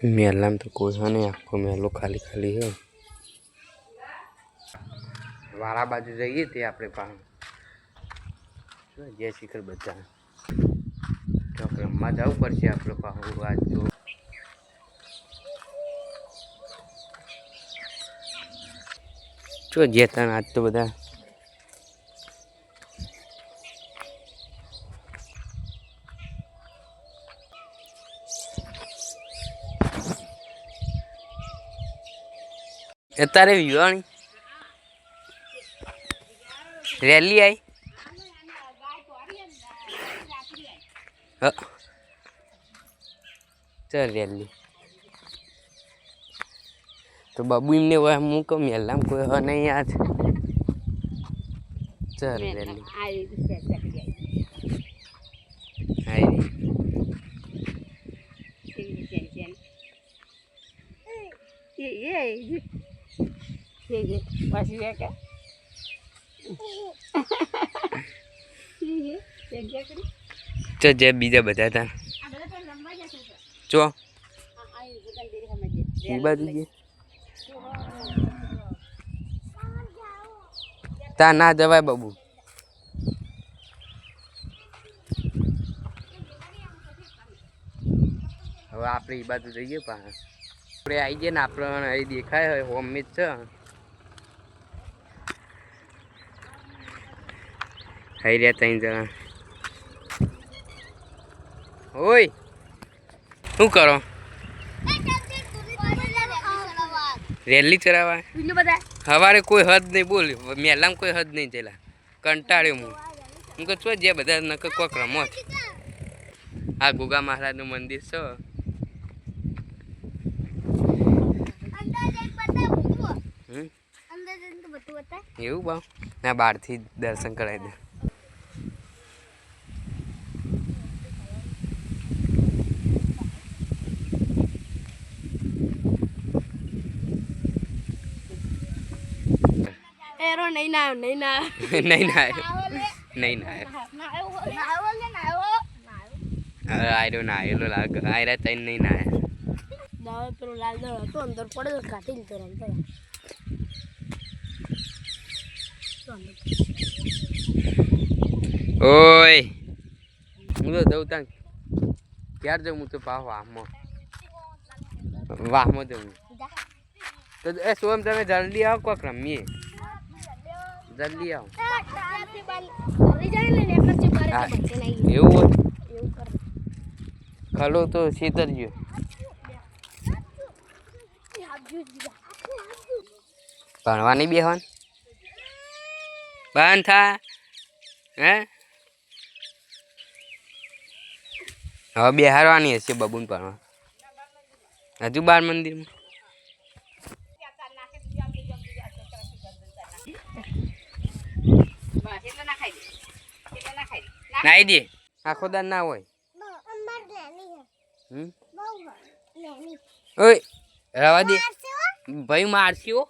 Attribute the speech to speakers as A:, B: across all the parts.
A: मेला तो कोई है नहीं, आपको मेलो खाली खाली है। वाला बाजू जाइए थे अपने पास जय शिखर बच्चा तो आप रमवा जाव पड़े आप पास आज जो जेता आज तो बदा अतारे युवाणी रैली आई चल रैली तो बाबू इमने वह मुँह को मेला कोई है नहीं आज चल रैली चल जय बीजा बता था चो बाजू ता ना जवाय बाबू હવે આપણે એ બાજુ જઈએ પાછા આપણે આવી જઈએ ને આપણે અહીં દેખાય હોય હોમ જ છે થઈ રહ્યા 3 જણા ઓય શું કરો રેલી ચરાવા સવારે કોઈ હદ નહીં બોલ મેલામાં કોઈ હદ નહીં થયેલા કંટાળ્યો હું કહું છું જે બધા નકર કોક રમો આ ગોગા મહારાજનું મંદિર છે એવું બા ના બહારથી દર્શન કરાવી દે नहीं ना नहीं ना नहीं ना नहीं ना आई डोंट ना ये लो लाग आई रहा तैन नहीं ना दाव तो लाल दो तो अंदर पड़े तो काटिल तो रंता ओए मुझे दो तक यार जो मुझे पाव वाह मो दो तो ए सोम તમે જલ્દી આવો કોક રમીએ જલ્દી આવો એવું હોય ખલો તો છેતરજો ભણવાની બેહવાન બંધ થા હે હવે બેહારવાની હશે બબુન ભણવા હજુ બાર મંદિરમાં નાઈ દે આખો દાન ના હોય ઓય રવા દે ભાઈ મારશી હો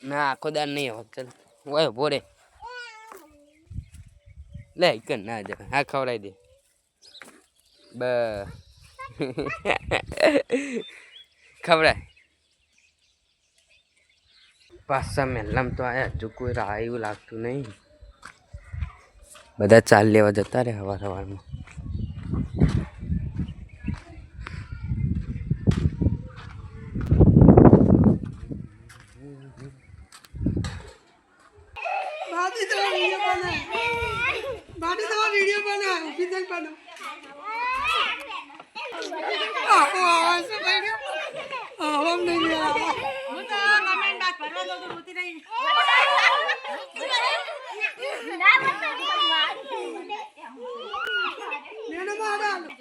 A: ના આખો દાન નહીં હોય ચાલ ઓય ભોરે લે કર ના જ હા ખવડાવી દે બ ખવડાય પાછા મેલામ તો આયા હજુ કોઈ રાહ એવું લાગતું નહીં બધા ચાલ લેવા જતા રહે સવાર સવારમાં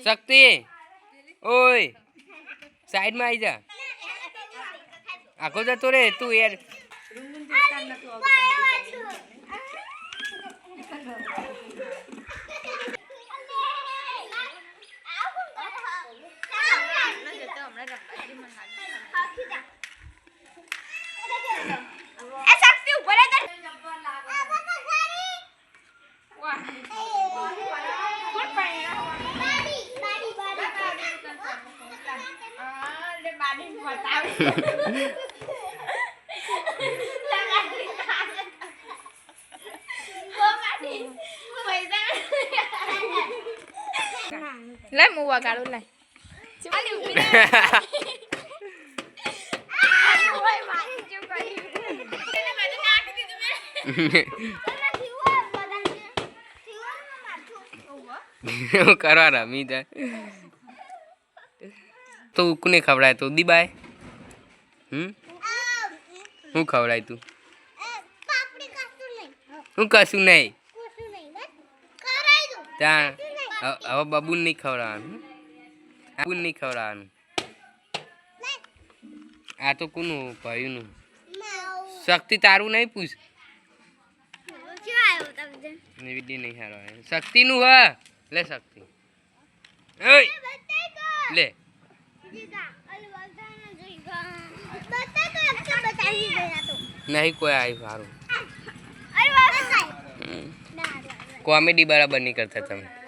A: शक्ति ओए साइड में आई जा आखो जा तो रे तू यार
B: Lấy mua quà cả luôn này.
A: કરવા રમી જાય તો કોને ખવડાય તો દીબાય હું ખવડાય તું હું કશું નહીં ત્યાં હવે બબુન નહીં ખવડાવવાનું બબુન નહીં ખવડાવવાનું આ તો કોનું ભાઈનું શક્તિ તારું નહીં પૂછ વિધિ નહીં હારો શક્તિનું હ લે શક્તિ લે નહીં કોઈ આવ્યું સારું કોમેડી બરાબર નહીં કરતા તમે